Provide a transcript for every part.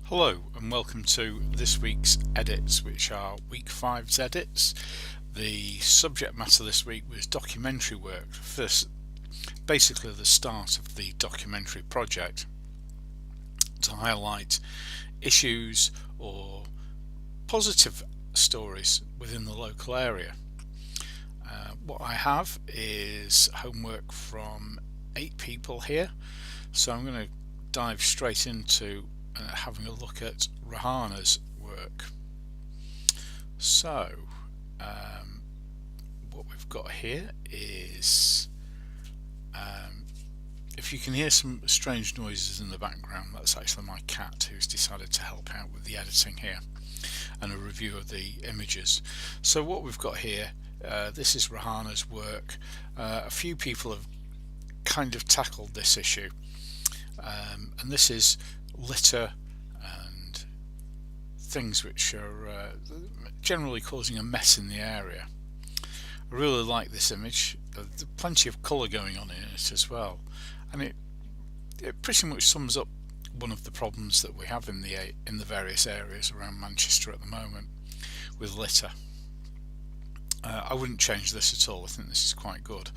Hello and welcome to this week's edits, which are week 5's edits. The subject matter this week was documentary work, first basically the start of the documentary project, to highlight issues or positive stories within the local area. What I have is homework from 8 people here, so I'm going to dive straight into having a look at Rahana's work. So what we've got here is, if you can hear some strange noises in the background, that's actually my cat who's decided to help out with the editing here, and a review of the images. So what we've got here, this is Rahana's work. A few people have kind of tackled this issue, and this is litter and things which are generally causing a mess in the area. I really like this image. There's plenty of colour going on in it as well, and it pretty much sums up one of the problems that we have in the various areas around Manchester at the moment with litter. I wouldn't change this at all. I think this is quite good,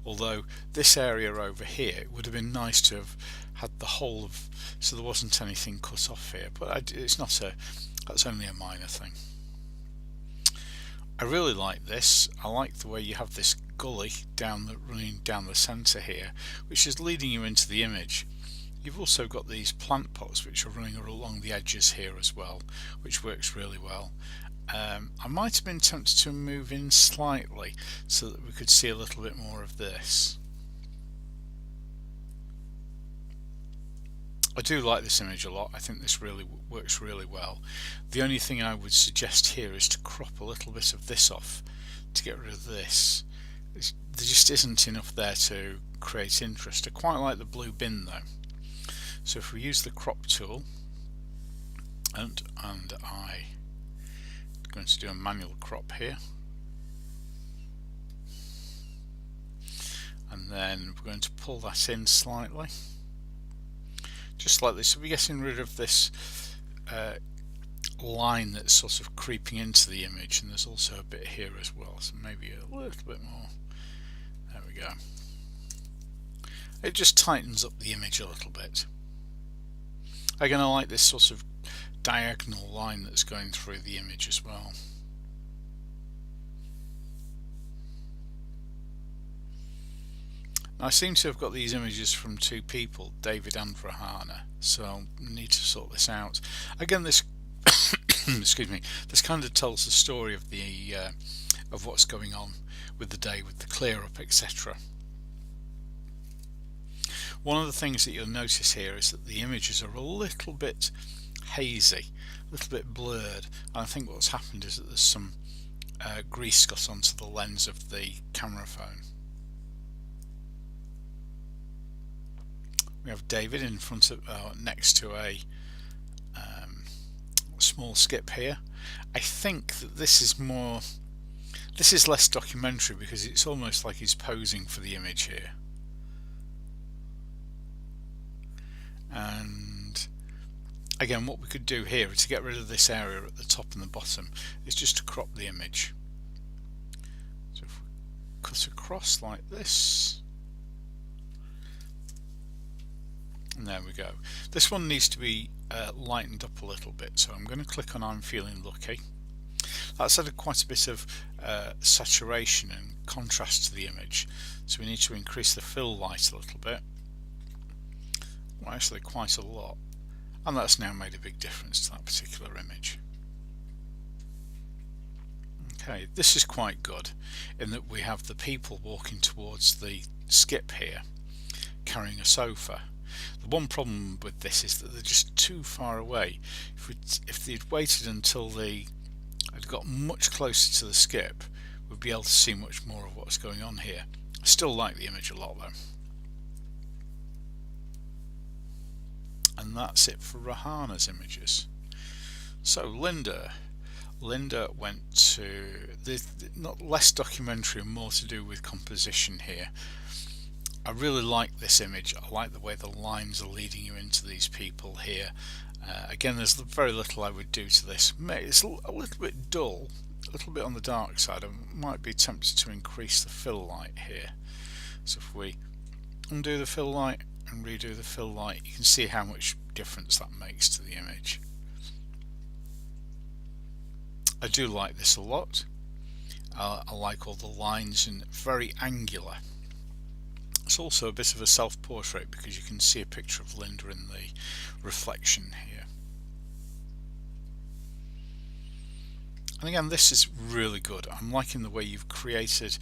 although this area over here, it would have been nice to have had the whole of, so there wasn't anything cut off here, but it's not that's only a minor thing. I really like this. I like the way you have this gully running down the centre here, which is leading you into the image. You've also got these plant pots which are running along the edges here as well, which works really well. I might have been tempted to move in slightly so that we could see a little bit more of this. I do like this image a lot. I think this really works really well. The only thing I would suggest here is to crop a little bit of this off to get rid of this. There just isn't enough there to create interest. I quite like the blue bin though. So if we use the crop tool, and I'm going to do a manual crop here, and then we're going to pull that in slightly, just like this. So we're getting rid of this line that's sort of creeping into the image, and there's also a bit here as well, so maybe a little bit more. There we go. It just tightens up the image a little bit. Again, I like this sort of diagonal line that's going through the image as well. Now, I seem to have got these images from 2 people, David and Rahana, so I'll need to sort this out. Again, this excuse me, this kind of tells the story of the of what's going on with the day, with the clear up, etc. One of the things that you'll notice here is that the images are a little bit hazy, a little bit blurred, and I think what's happened is that there's some grease got onto the lens of the camera phone. We have David in front of next to a small skip here. I think that this is less documentary because it's almost like he's posing for the image here. And again, what we could do here to get rid of this area at the top and the bottom is just to crop the image. So if we cut across like this, and there we go. This one needs to be lightened up a little bit, so I'm going to click on I'm Feeling Lucky. That's added quite a bit of saturation and contrast to the image, so we need to increase the fill light a little bit. Well, actually quite a lot, and that's now made a big difference to that particular image. Okay, this is quite good in that we have the people walking towards the skip here carrying a sofa. The one problem with this is that they're just too far away. If they'd waited until they had got much closer to the skip, we'd be able to see much more of what's going on here. I still like the image a lot though. And that's it for Rahana's images. So Linda went to not less documentary and more to do with composition here. I really like this image. I like the way the lines are leading you into these people here. Again, there's very little I would do to this. It's a little bit dull, a little bit on the dark side. I might be tempted to increase the fill light here. So if we undo the fill light and redo the fill light, you can see how much difference that makes to the image. I do like this a lot. I like all the lines and very angular. It's also a bit of a self-portrait because you can see a picture of Linda in the reflection here. And again, this is really good. I'm liking the way you've created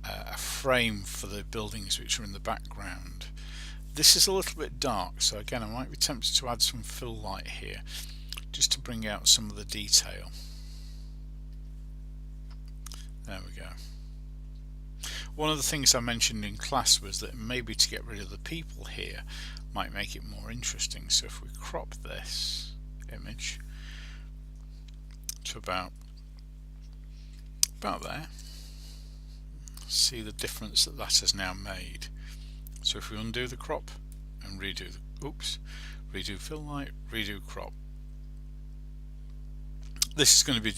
a frame for the buildings which are in the background. This is a little bit dark, so again I might be tempted to add some fill light here just to bring out some of the detail. There we go. One of the things I mentioned in class was that maybe to get rid of the people here might make it more interesting. So if we crop this image to about there, see the difference that has now made. So if we undo the crop and redo fill light, redo crop. This is going to be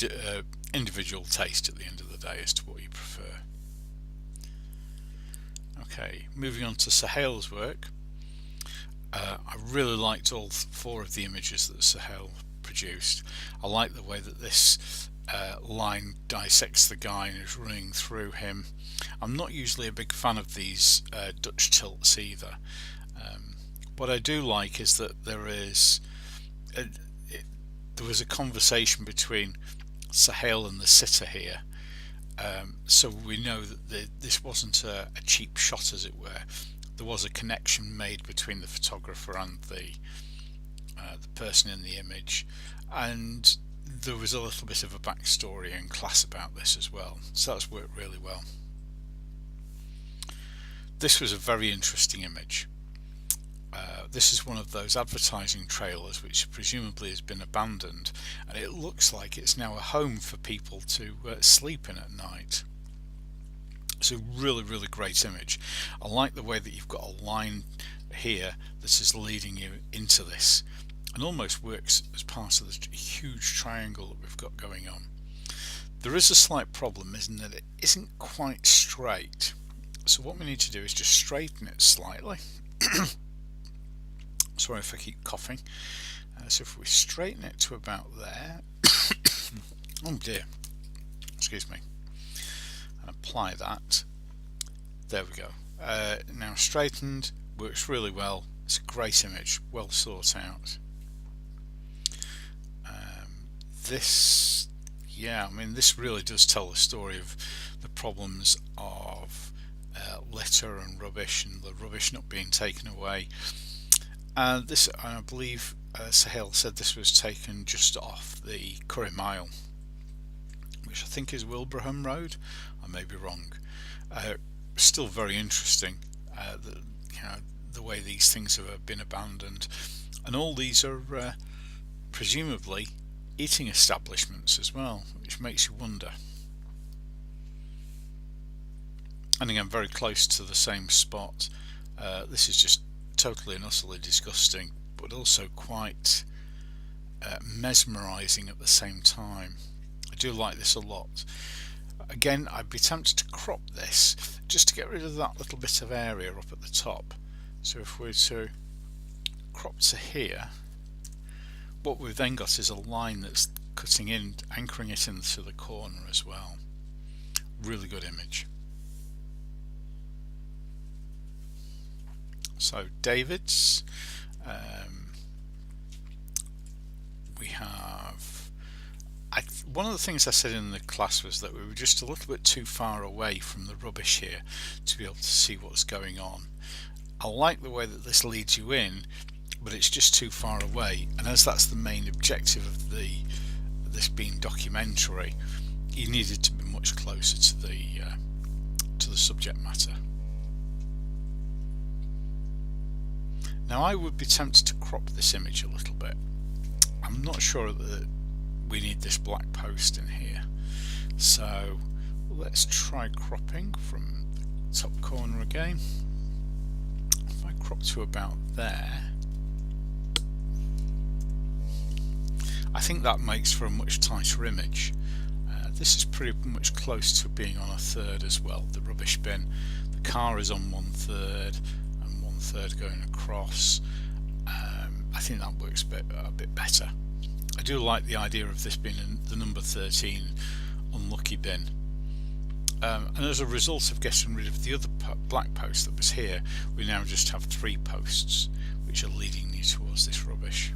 individual taste at the end of the day as to what you prefer. Okay, moving on to Sahel's work. I really liked all 4 of the images that Sahel produced. I like the way that this line dissects the guy and is running through him. I'm not usually a big fan of these Dutch tilts either. What I do like is that there was a conversation between Sahel and the sitter here. So we know that this wasn't a cheap shot, as it were. There was a connection made between the photographer and the person in the image, and there was a little bit of a backstory and class about this as well. So that's worked really well. This was a very interesting image. This is one of those advertising trailers which presumably has been abandoned, and it looks like it's now a home for people to sleep in at night. It's a really great image. I like the way that you've got a line here that is leading you into this and almost works as part of the huge triangle that we've got going on. There is a slight problem, isn't that it isn't quite straight. So what we need to do is just straighten it slightly. Sorry if I keep coughing. So if we straighten it to about there, oh dear, excuse me, and apply that, there we go. Now straightened, works really well. It's a great image, well thought out. This, yeah, I mean, this really does tell the story of the problems of litter and rubbish, and the rubbish not being taken away. This, I believe Sahel said this was taken just off the Curry Mile, which I think is Wilbraham Road. I may be wrong. Still very interesting, the way these things have been abandoned, and all these are presumably eating establishments as well, which makes you wonder. And again, very close to the same spot. This is just totally and utterly disgusting, but also quite mesmerizing at the same time. I do like this a lot. Again, I'd be tempted to crop this just to get rid of that little bit of area up at the top. So if we're to crop to here, what we've then got is a line that's cutting in, anchoring it into the corner as well. Really good image. So David's, we have, one of the things I said in the class was that we were just a little bit too far away from the rubbish here to be able to see what's going on. I like the way that this leads you in, but it's just too far away, and as that's the main objective of this being documentary, you needed to be much closer to the subject matter. Now I would be tempted to crop this image a little bit. I'm not sure that we need this black post in here, so let's try cropping from the top corner again. If I crop to about there, I think that makes for a much tighter image. This is pretty much close to being on a third as well. The rubbish bin, the car is on 1/3 and 1/3 going across. I think that works a bit better. I do like the idea of this being the number 13 unlucky bin. And as a result of getting rid of the other black post that was here, we now just have 3 posts which are leading you towards this rubbish.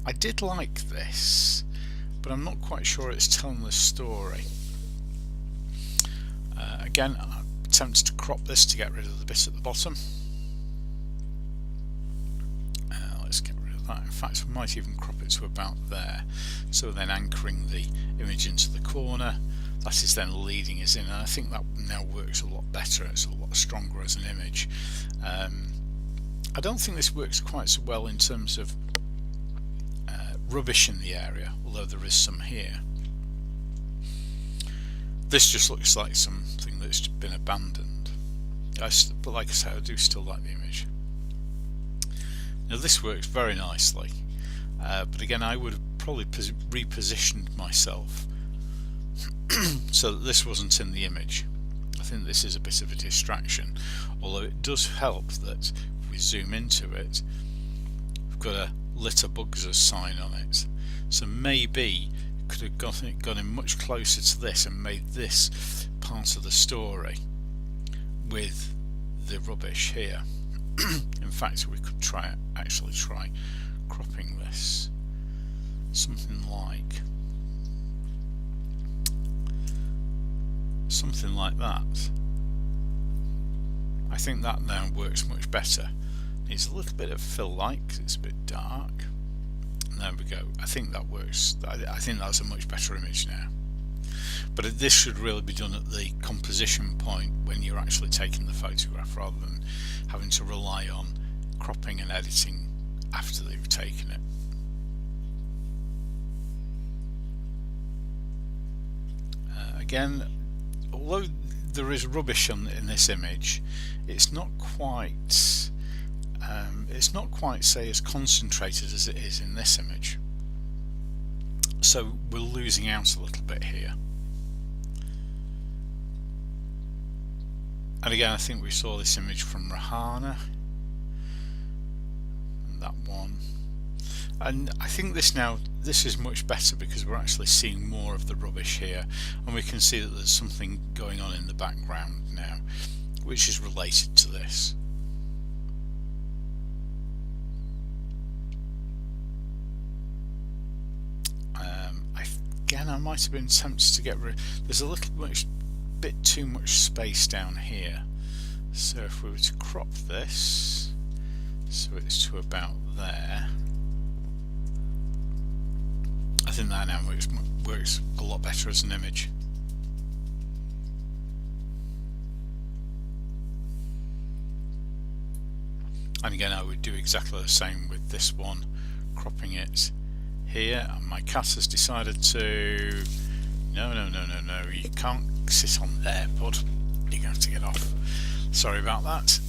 I did like this, but I'm not quite sure it's telling the story. Again, I'm tempted to crop this to get rid of the bit at the bottom. Let's get rid of that. In fact, we might even crop it to about there. So then anchoring the image into the corner, that is then leading us in, and I think that now works a lot better. It's a lot stronger as an image. I don't think this works quite so well in terms of rubbish in the area, although there is some here. This just looks like something that's been abandoned, but like I said, I do still like the image. Now this works very nicely, but again I would have probably repositioned myself so that this wasn't in the image. I think this is a bit of a distraction, although it does help that if we zoom into it, we've got a litter bugs sign on it, so maybe could have gone in much closer to this and made this part of the story with the rubbish here. In fact, we could actually try cropping this something like that. I think that now works much better. Needs a little bit of fill light because it's a bit dark. And there we go. I think that works. I think that's a much better image now. But this should really be done at the composition point when you're actually taking the photograph, rather than having to rely on cropping and editing after you've taken it. Again, although there is rubbish in this image, it's not quite say as concentrated as it is in this image, so we're losing out a little bit here. And again, I think we saw this image from Rahana, and that one, and I think this is much better because we're actually seeing more of the rubbish here, and we can see that there's something going on in the background now which is related to this. Again, I might have been tempted to get rid. There's a bit too much space down here, so if we were to crop this so it's to about there, I think that now works a lot better as an image. And again, I would do exactly the same with this one, cropping it here, and my cat has decided to no, you can't sit on there, bud, you're going to have to get off. Sorry about that.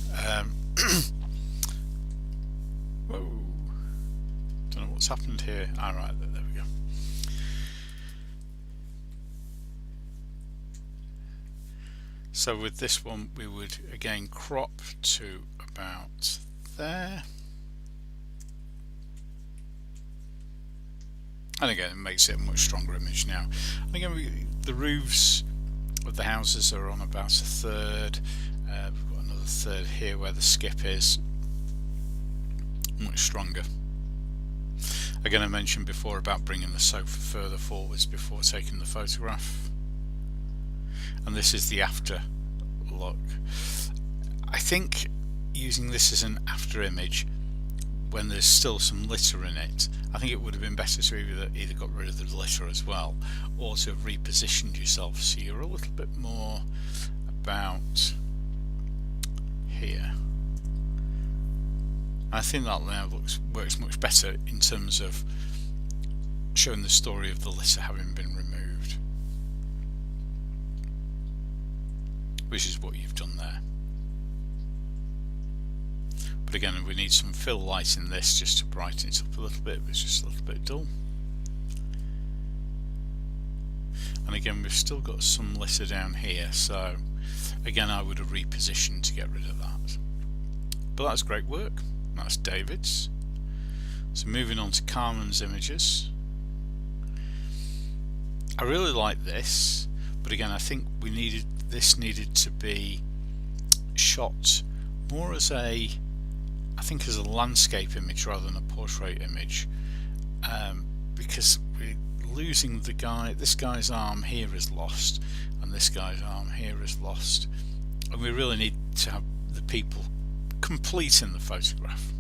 Whoa, don't know what's happened here. Alright, there we go. So with this one we would again crop to about there. And again, it makes it a much stronger image now. And again, the roofs of the houses are on about a third. We've got another third here where the skip is. Much stronger. Again, I mentioned before about bringing the sofa further forwards before taking the photograph. and this is the after look. I think using this as an after image when there's still some litter in it, I think it would have been better to either got rid of the litter as well, or to have repositioned yourself so you're a little bit more about here. I think that now works much better in terms of showing the story of the litter having been removed, which is what you've done there. But again, we need some fill light in this just to brighten it up a little bit. It's just a little bit dull. And again, we've still got some litter down here, so again I would have repositioned to get rid of that. But that's great work. That's David's. So moving on to Carmen's images. I really like this, but again I think this needed to be shot more as as a landscape image rather than a portrait image, because we're losing the guy. This guy's arm here is lost, and this guy's arm here is lost, and we really need to have the people complete in the photograph.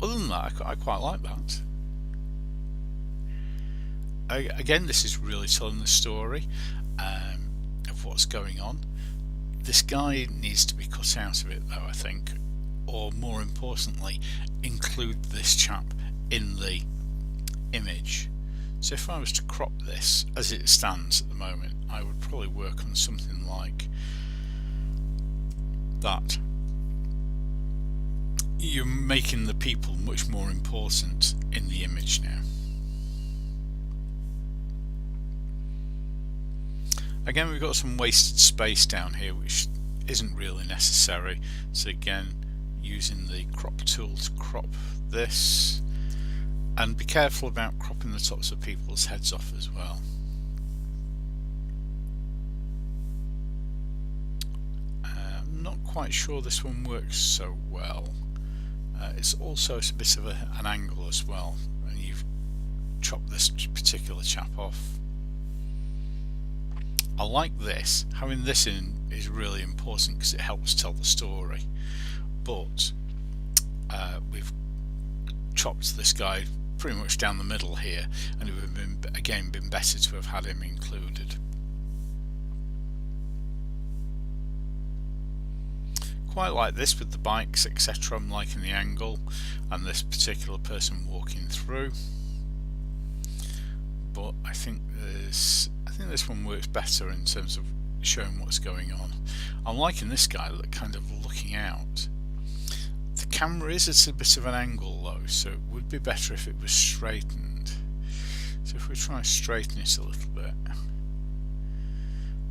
Other than that, I quite like that. Again, this is really telling the story of what's going on. This guy needs to be cut out of it though, I think, or more importantly, include this chap in the image. So if I was to crop this as it stands at the moment, I would probably work on something like that. You're making the people much more important in the image now. Again, we've got some wasted space down here which isn't really necessary, so again using the crop tool to crop this, and be careful about cropping the tops of people's heads off as well. I'm not quite sure this one works so well. It's also a bit of an angle as well, and you've chopped this particular chap off. I like this. Having this in is really important because it helps tell the story, but we've chopped this guy pretty much down the middle here, and it would have been better to have had him included. Quite like this with the bikes, etc. I'm liking the angle and this particular person walking through, but I think this one works better in terms of showing what's going on. I'm liking this guy kind of looking out. The camera is at a bit of an angle though, so it would be better if it was straightened. So if we try and straighten it a little bit,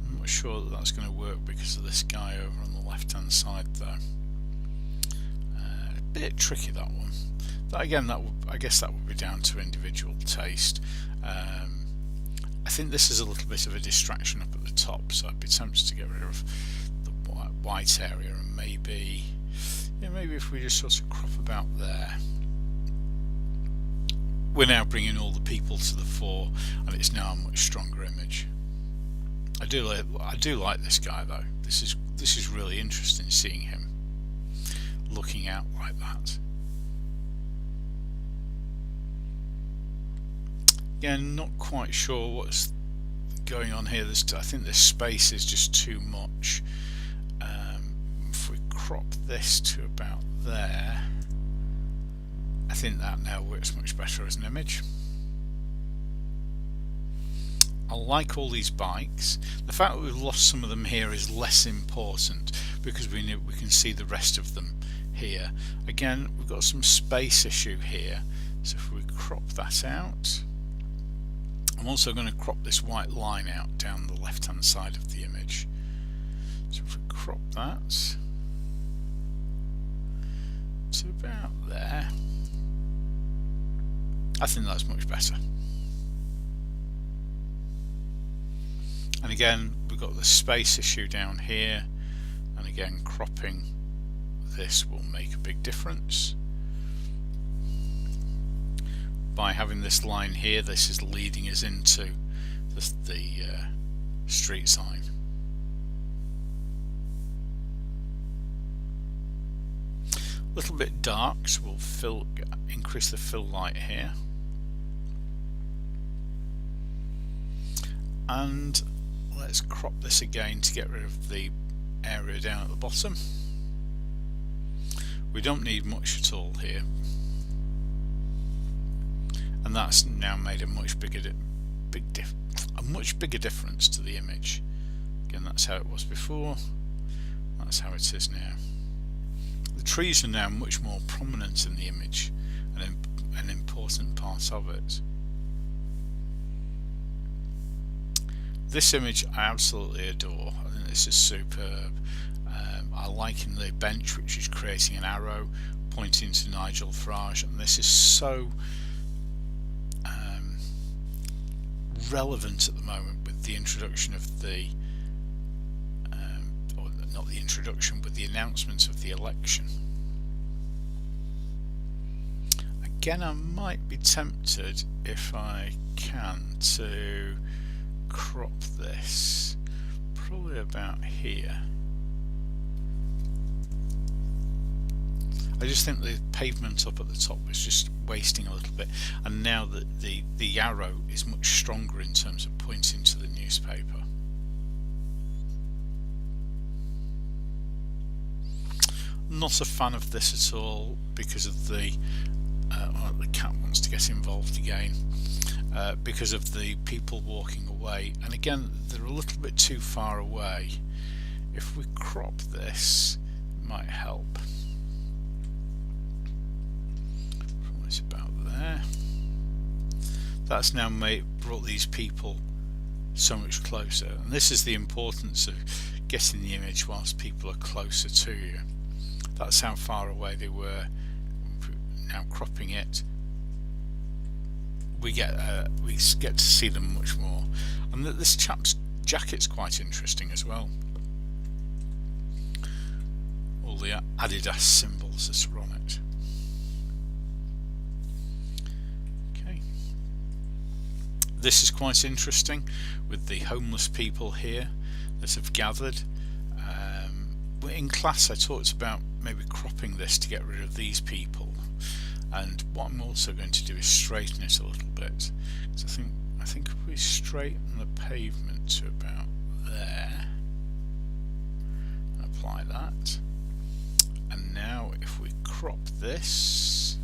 I'm not sure that that's going to work because of this guy over on the left hand side though. A bit tricky, that one. I guess that would be down to individual taste. I think this is a little bit of a distraction up at the top, so I'd be tempted to get rid of the white area, and maybe if we just sort of crop about there. We're now bringing all the people to the fore, and it's now a much stronger image. I do like this guy though. This is really interesting, seeing him looking out like that. Again, not quite sure what's going on here. I think this space is just too much. If we crop this to about there, I think that now works much better as an image. I like all these bikes. The fact that we've lost some of them here is less important because we can see the rest of them here. Again, we've got some space issue here, so if we crop that out, I'm also going to crop this white line out down the left hand side of the image. So if we crop that to about there, I think that's much better. And again, we've got the space issue down here, and again cropping this will make a big difference. By having this line here, this is leading us into the street sign. A little bit dark, so we'll increase the fill light here, and let's crop this again to get rid of the area down at the bottom. We don't need much at all here, and that's now made a much bigger difference to the image. Again, that's how it was before, that's how it is now. The trees are now much more prominent in the image, and an important part of it. This image I absolutely adore. I think this is superb. I like in the bench, which is creating an arrow pointing to Nigel Farage, and this is so relevant at the moment with the introduction of the or not the introduction, but the announcement of the election. Again, I might be tempted, if I can, to crop this probably about here. I just think the pavement up at the top was just wasting a little bit, and now that the arrow is much stronger in terms of pointing to the newspaper. Not a fan of this at all because of the well, the cat wants to get involved again, because of the people walking away, and again they're a little bit too far away. If we crop this, it might help. Probably about there. That's now brought these people so much closer, and this is the importance of getting the image whilst people are closer to you. That's how far away they were. Now cropping it, we get to see them much more, and this chap's jacket's quite interesting as well. All the Adidas symbols that are on it. Okay, this is quite interesting with the homeless people here that have gathered. In class I talked about maybe cropping this to get rid of these people, and what I'm also going to do is straighten it a little bit. So I think if we straighten the pavement to about there, and apply that, and now if we crop this,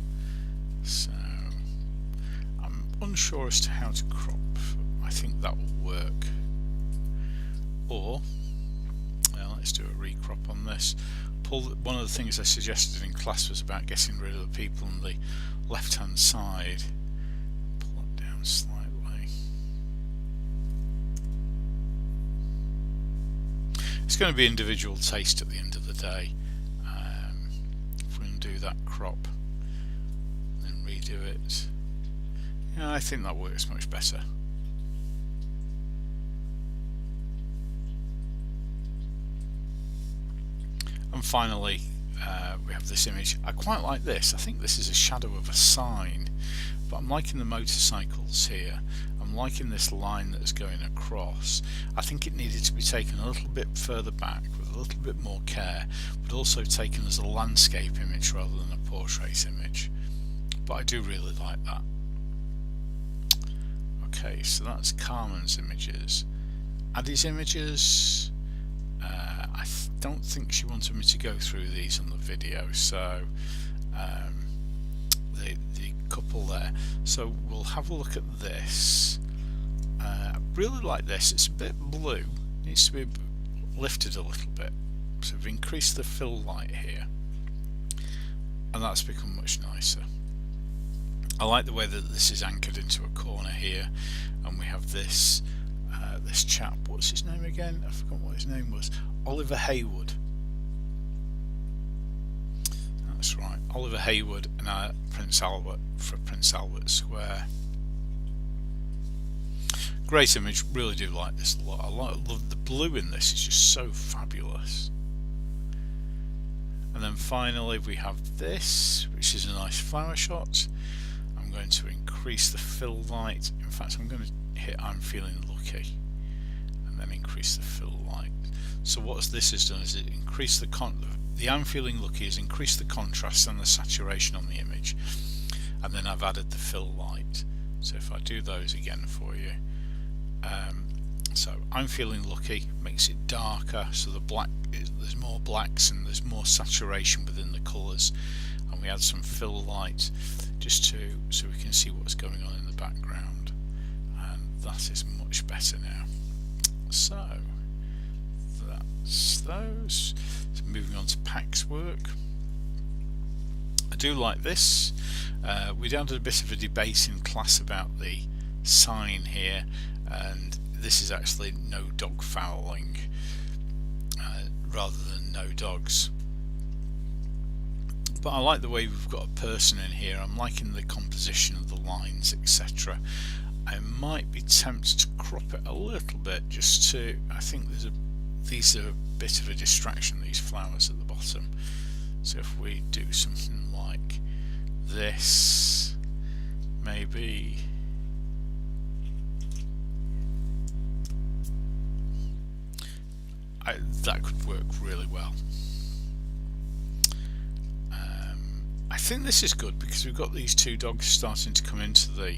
so I'm unsure as to how to crop. I think that will work. Or let's do a recrop on this. One of the things I suggested in class was about getting rid of the people on the left hand side. Pull it down slightly. It's going to be individual taste at the end of the day. If we undo that crop and then redo it, yeah, I think that works much better. And finally, we have this image. I quite like this. I think this is a shadow of a sign, but I'm liking the motorcycles here. I'm liking this line that's going across. I think it needed to be taken a little bit further back with a little bit more care, but also taken as a landscape image rather than a portrait image. But I do really like that. Okay, so that's Carmen's images. Addie's images. I don't think she wanted me to go through these on the video, so the couple there. So we'll have a look at this. I really like this. It's a bit blue. It needs to be lifted a little bit. So we've increased the fill light here, and that's become much nicer. I like the way that this is anchored into a corner here, and we have this this chap. What's his name again? I forgot what his name was. Oliver Haywood. That's right, Oliver Haywood and Prince Albert for Prince Albert Square. Great image, really do like this a lot. I love the blue in this, it's just so fabulous. And then finally we have this, which is a nice flower shot. I'm going to increase the fill light. In fact, I'm going to hit I'm feeling lucky, and then increase the fill light. So what this has done is it increased the I'm feeling lucky has increased the contrast and the saturation on the image, and then I've added the fill light. So if I do those again for you, so I'm feeling lucky makes it darker, so there's more blacks and there's more saturation within the colours, and we add some fill light just so we can see what's going on in the background, and that is much better now. So that's those. So moving on to Pac's work. I do like this. We had a bit of a debate in class about the sign here, and this is actually no dog fouling rather than no dogs. But I like the way we've got a person in here. I'm liking the composition of the lines, etc. I might be tempted to crop it a little bit, just to, I think these are a bit of a distraction, these flowers at the bottom. So if we do something like this, maybe that could work really well. I think this is good because we've got these two dogs starting to come into the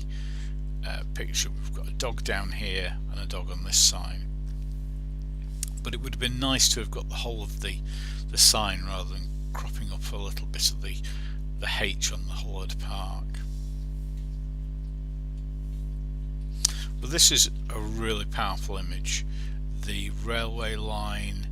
picture. We've got a dog down here and a dog on this side, but it would have been nice to have got the whole of the sign rather than cropping up a little bit of the H on the Hollard Park. But this is a really powerful image. The railway line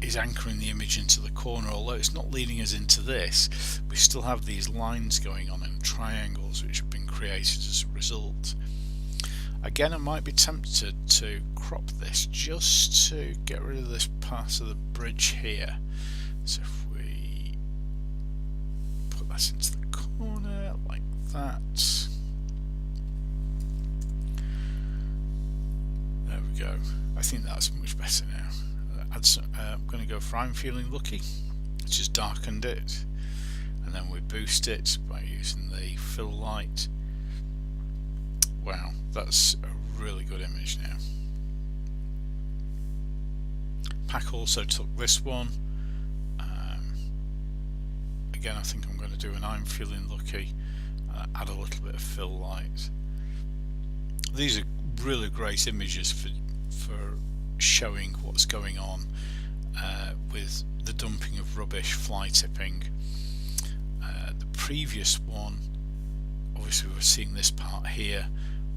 is anchoring the image into the corner. Although it's not leading us into this, we still have these lines going on and triangles which have been created as a result. Again, I might be tempted to crop this just to get rid of this part of the bridge here. So if we put that into the corner like that, there we go. I think that's much better now. I'm going to go for I'm feeling lucky, which has darkened it, and then we boost it by using the fill light. Wow, that's a really good image now. Pac also took this one. Again, I think I'm going to do an I'm feeling lucky, add a little bit of fill light. These are really great images for showing what's going on with the dumping of rubbish, fly tipping. The previous one, obviously we're seeing this part here,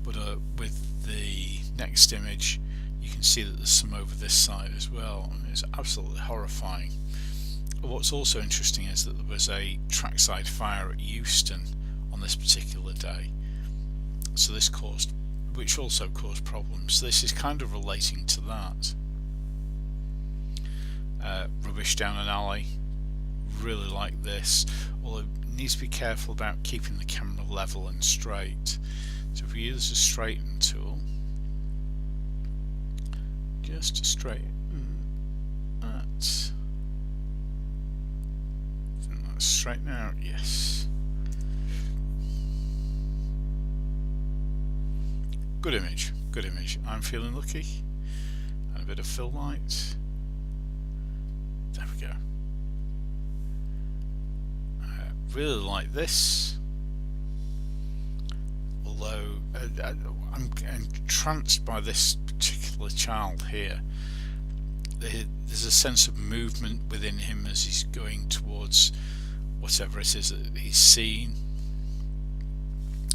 but with the next image you can see that there's some over this side as well, and it's absolutely horrifying. What's also interesting is that there was a trackside fire at Euston on this particular day, so this which also caused problems. So this is kind of relating to that. Rubbish down an alley, really like this, although it needs to be careful about keeping the camera level and straight. So if we use the straighten tool, just to straighten that. Isn't that straighten out? Yes. Good image, good image. I'm feeling lucky. And a bit of fill light. There we go. Really like this. Although I'm entranced by this particular child here. There's a sense of movement within him as he's going towards whatever it is that he's seen.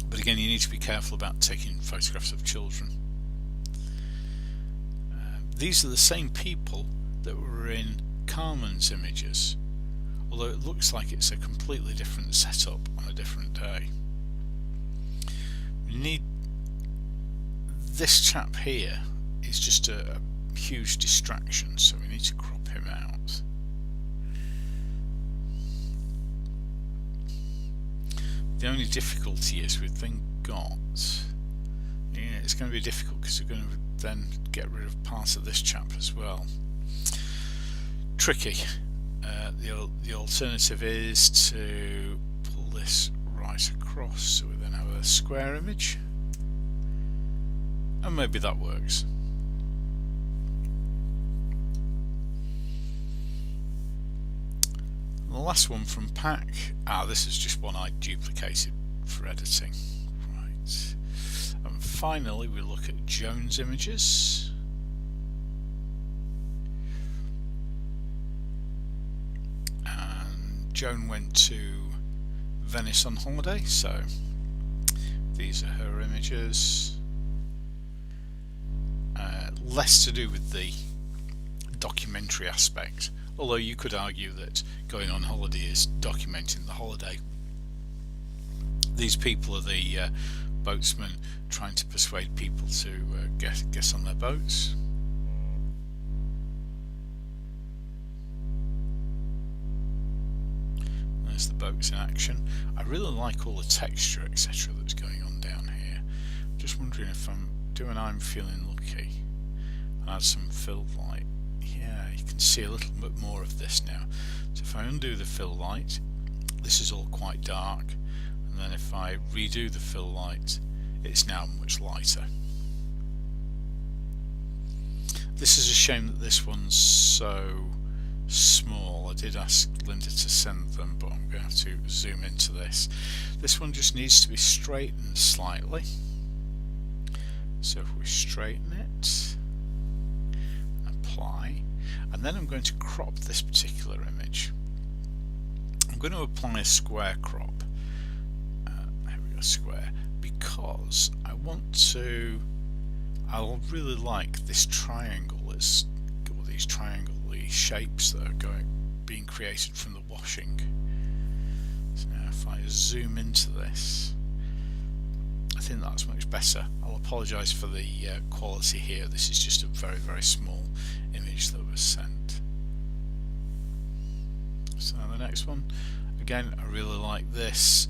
But again, you need to be careful about taking photographs of children. These are the same people that were in Carmen's images, although it looks like it's a completely different setup on a different day. We need this chap here is just a huge distraction, so we need to crop him out. The only difficulty is we've then got, it's going to be difficult because we're going to then get rid of part of this chap as well. Tricky. The alternative is to pull this right across across, so we then have a square image, and maybe that works. The last one from Pack, this is just one I duplicated for editing. Right, and finally we look at Joan's images. And Joan went to Venice on holiday, so these are her images. Less to do with the documentary aspect, although you could argue that going on holiday is documenting the holiday. These people are the boatsmen trying to persuade people to get on their boats. There's the boats in action. I really like all the texture, etc. that's going on down here. I'm just wondering if I'm doing I'm feeling lucky and add some fill light. Yeah, you can see a little bit more of this now. So if I undo the fill light, this is all quite dark, and then if I redo the fill light, it's now much lighter. This is a shame that this one's so small. I did ask Linda to send them, but I'm going to have to zoom into this. This one just needs to be straightened slightly. So if we straighten it, apply, and then I'm going to crop this particular image. I'm going to apply a square crop. Here we go, square, because I really like this triangle. It's got these triangle shapes that are being created from the washing. So now if I zoom into this, I think that's much better. I'll apologise for the quality here. This is just a very, very small image that was sent. So the next one, again, I really like this.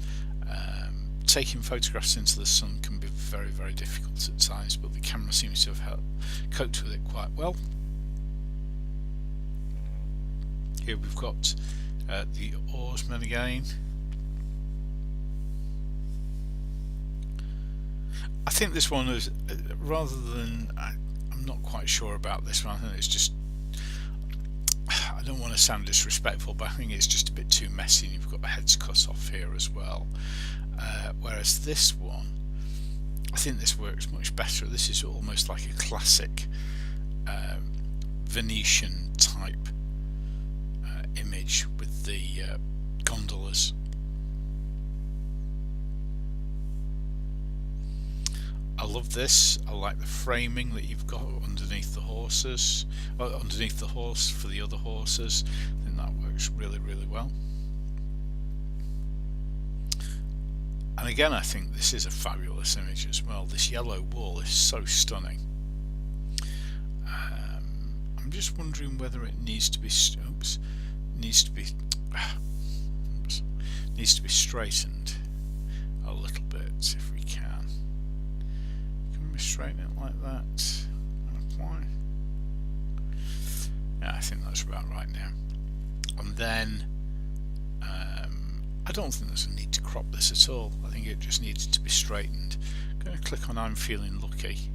Taking photographs into the sun can be very, very difficult at times, but the camera seems to have coped with it quite well. Here we've got the oarsmen again. I think this one is, rather than, I'm not quite sure about this one. I think it's just, I don't want to sound disrespectful, but I think it's just a bit too messy, and you've got the heads cut off here as well. Whereas this one, I think this works much better. This is almost like a classic Venetian type image with the gondolas. I love this. I like the framing that you've got underneath the horses, underneath the horse for the other horses. I think that works really, really well. And again, I think this is a fabulous image as well. This yellow wool is so stunning. I'm just wondering whether it needs to be needs to be straightened a little bit if we can. Can we straighten it like that and apply? Yeah, I think that's about right now. And then I don't think there's a need to crop this at all. I think it just needs to be straightened. I'm going to click on I'm feeling lucky,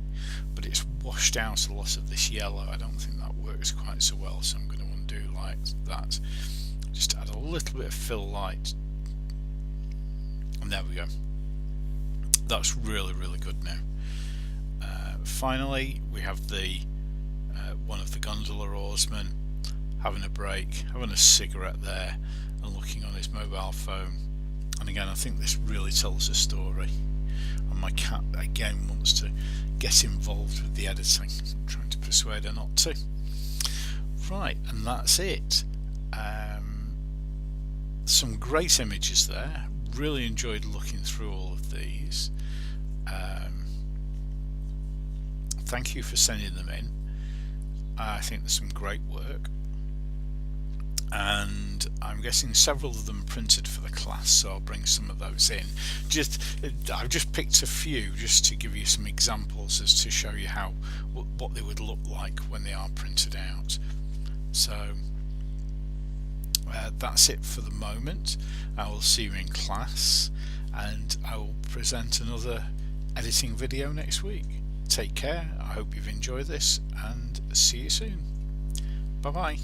but it's washed out a lot of this yellow. I don't think that works quite so well, so I'm going to undo like that. Just add a little bit of fill light, and there we go. That's really, really good now. Finally, we have the one of the gondola oarsmen having a break, having a cigarette there, and looking on his mobile phone. And again, I think this really tells a story. And my cat again wants to get involved with the editing. I'm trying to persuade her not to. Right, and that's it. Some great images there. Really enjoyed looking through all of these. Thank you for sending them in. I think there's some great work, and I'm getting several of them printed for the class, so I'll bring some of those in. I've just picked a few just to give you some examples as to show you how what they would look like when they are printed out. So that's it for the moment. I will see you in class. and I will present another editing video next week. Take care, I hope you've enjoyed this, and see you soon. Bye bye.